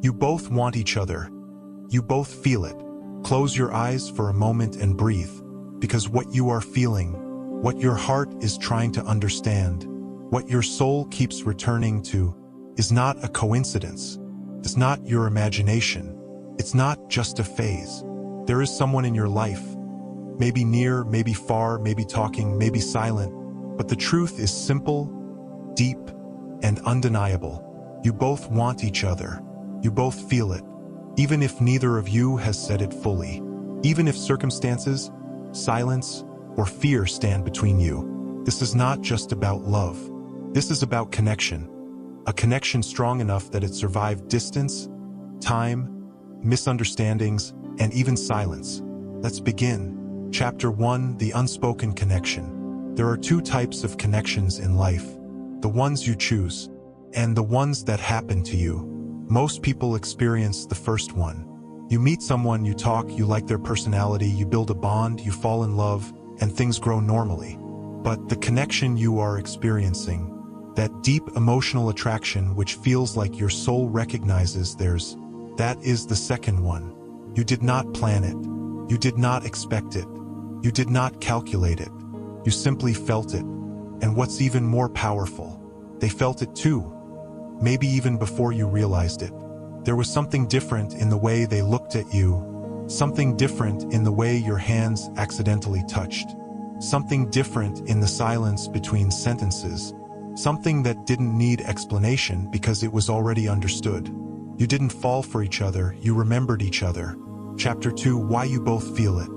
You both want each other. You both feel it. Close your eyes for a moment and breathe, because what you are feeling, what your heart is trying to understand, what your soul keeps returning to, is not a coincidence. It's not your imagination. It's not just a phase. There is someone in your life, maybe near, maybe far, maybe talking, maybe silent, but the truth is simple, deep, and undeniable. You both want each other. You both feel it, even if neither of you has said it fully. Even if circumstances, silence, or fear stand between you. This is not just about love. This is about connection. A connection strong enough that it survived distance, time, misunderstandings, and even silence. Let's begin. Chapter 1: The Unspoken Connection. There are two types of connections in life: the ones you choose, and the ones that happen to you. Most people experience the first one. You meet someone, you talk, you like their personality, you build a bond, you fall in love, and things grow normally. But the connection you are experiencing, that deep emotional attraction which feels like your soul recognizes theirs, that is the second one. You did not plan it. You did not expect it. You did not calculate it. You simply felt it. And what's even more powerful, they felt it too. Maybe even before you realized it. There was something different in the way they looked at you, something different in the way your hands accidentally touched, something different in the silence between sentences, something that didn't need explanation because it was already understood. You didn't fall for each other, you remembered each other. Chapter 2: Why you both feel it.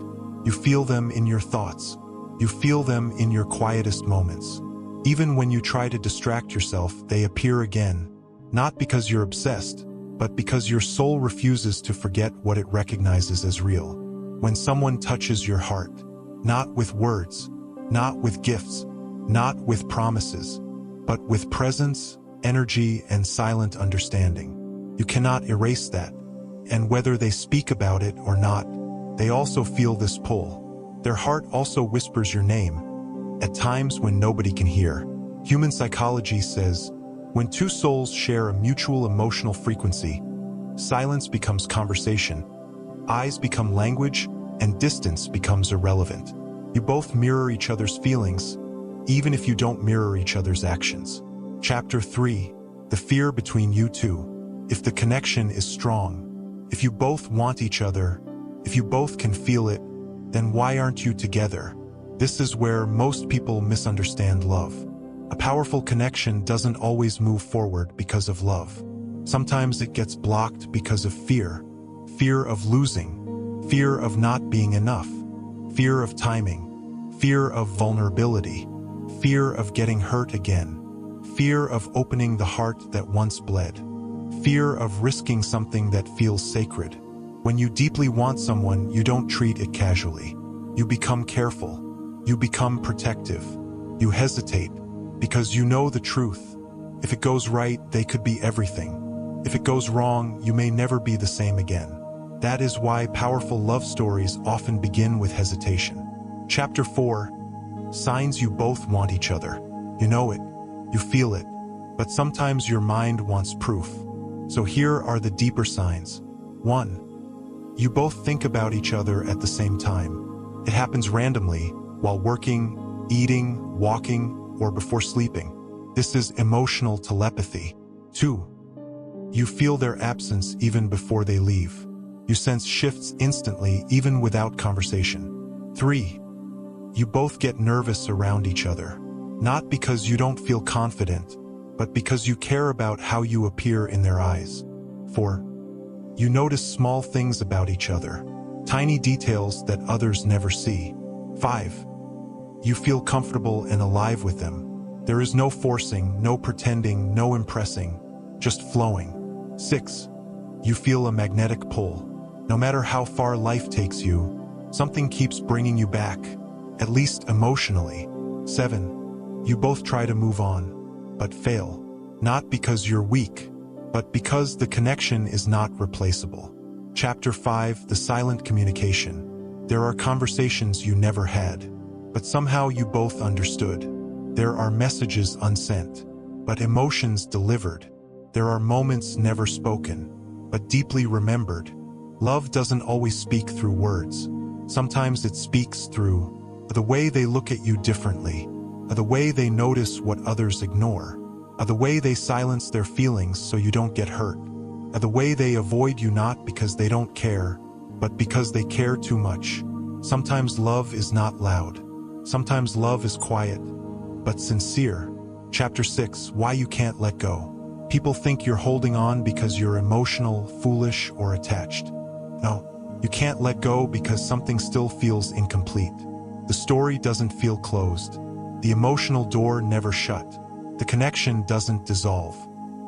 You feel them in your thoughts. You feel them in your quietest moments. Even when you try to distract yourself, they appear again. Not because you're obsessed, but because your soul refuses to forget what it recognizes as real. When someone touches your heart, not with words, not with gifts, not with promises, but with presence, energy, and silent understanding. You cannot erase that. And whether they speak about it or not, they also feel this pull. Their heart also whispers your name, at times when nobody can hear. Human psychology says, when two souls share a mutual emotional frequency, silence becomes conversation, eyes become language, and distance becomes irrelevant. You both mirror each other's feelings, even if you don't mirror each other's actions. Chapter 3: The Fear Between You Two. If the connection is strong, if you both want each other, if you both can feel it, then why aren't you together? This is where most people misunderstand love. A powerful connection doesn't always move forward because of love. Sometimes it gets blocked because of fear. Fear of losing, fear of not being enough, fear of timing, fear of vulnerability, fear of getting hurt again, fear of opening the heart that once bled, fear of risking something that feels sacred. When you deeply want someone, you don't treat it casually. You become careful. You become protective. You hesitate because you know the truth. If it goes right, they could be everything. If it goes wrong, you may never be the same again. That is why powerful love stories often begin with hesitation. Chapter 4: Signs you both want each other. You know it. You feel it. But sometimes your mind wants proof. So here are the deeper signs. 1. You both think about each other at the same time. It happens randomly, while working, eating, walking, or before sleeping. This is emotional telepathy. 2. You feel their absence even before they leave. You sense shifts instantly, even without conversation. 3. You both get nervous around each other. Not because you don't feel confident, but because you care about how you appear in their eyes. 4. You notice small things about each other, tiny details that others never see. 5. You feel comfortable and alive with them. There is no forcing, no pretending, no impressing, just flowing. 6. You feel a magnetic pull. No matter how far life takes you, something keeps bringing you back, at least emotionally. 7. You both try to move on, but fail. Not because you're weak, but because the connection is not replaceable. Chapter 5: The Silent Communication. There are conversations you never had, but somehow you both understood. There are messages unsent, but emotions delivered. There are moments never spoken, but deeply remembered. Love doesn't always speak through words. Sometimes it speaks through the way they look at you differently, the way they notice what others ignore, the way they silence their feelings so you don't get hurt, the way they avoid you not because they don't care, but because they care too much. Sometimes love is not loud. Sometimes love is quiet, but sincere. Chapter 6, Why You Can't Let Go. People think you're holding on because you're emotional, foolish, or attached. No, you can't let go because something still feels incomplete. The story doesn't feel closed. The emotional door never shut. The connection doesn't dissolve.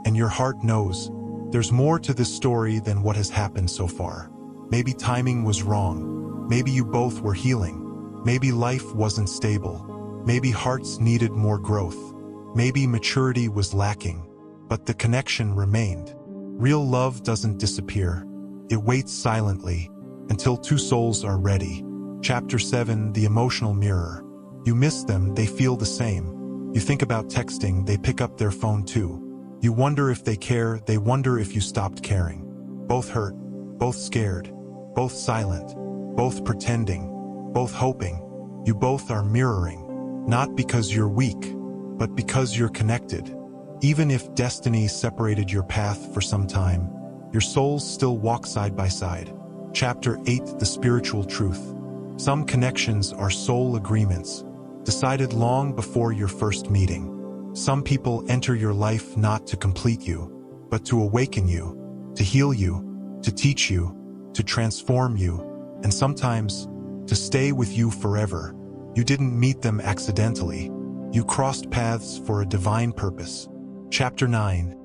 And your heart knows there's more to this story than what has happened so far. Maybe timing was wrong. Maybe you both were healing. Maybe life wasn't stable. Maybe hearts needed more growth. Maybe maturity was lacking. But the connection remained. Real love doesn't disappear. It waits silently until two souls are ready. Chapter 7, The Emotional Mirror. You miss them, they feel the same. You think about texting, they pick up their phone too. You wonder if they care, they wonder if you stopped caring. Both hurt, both scared, both silent, both pretending, both hoping. You both are mirroring, not because you're weak, but because you're connected. Even if destiny separated your path for some time, your souls still walk side by side. Chapter 8, The Spiritual Truth. Some connections are soul agreements, decided long before your first meeting. Some people enter your life not to complete you, but to awaken you, to heal you, to teach you, to transform you, and sometimes to stay with you forever. You didn't meet them accidentally. You crossed paths for a divine purpose. Chapter 9.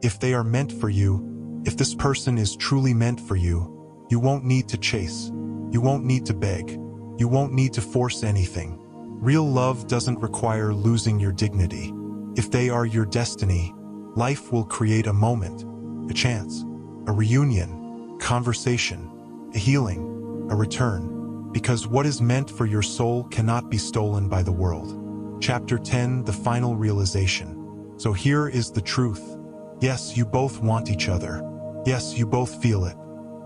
If they are meant for you, if this person is truly meant for you, you won't need to chase. You won't need to beg. You won't need to force anything. Real love doesn't require losing your dignity. If they are your destiny, life will create a moment, a chance, a reunion, conversation, a healing, a return, because what is meant for your soul cannot be stolen by the world. Chapter 10, The Final Realization. So here is the truth. Yes, you both want each other. Yes, you both feel it.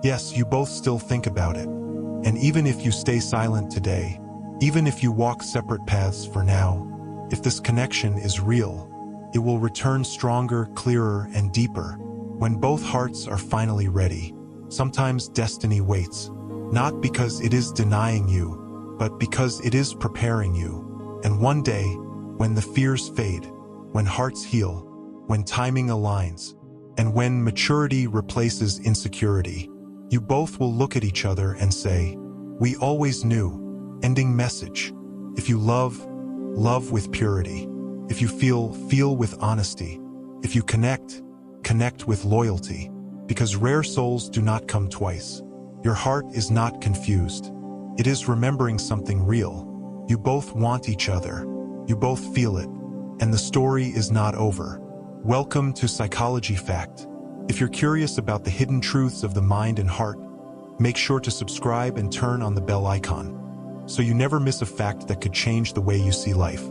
Yes, you both still think about it. And even if you stay silent today, even if you walk separate paths for now, if this connection is real, it will return stronger, clearer, and deeper when both hearts are finally ready. Sometimes destiny waits, not because it is denying you, but because it is preparing you. And one day, when the fears fade, when hearts heal, when timing aligns, and when maturity replaces insecurity, you both will look at each other and say, "We always knew." Ending message. If you love, love with purity. If you feel with honesty. If you connect, connect with loyalty. Because rare souls do not come twice. Your heart is not confused. It is remembering something real. You both want each other. You both feel it. And the story is not over. Welcome to Psychology Fact. If you're curious about the hidden truths of the mind and heart, make sure to subscribe and turn on the bell icon, so you never miss a fact that could change the way you see life.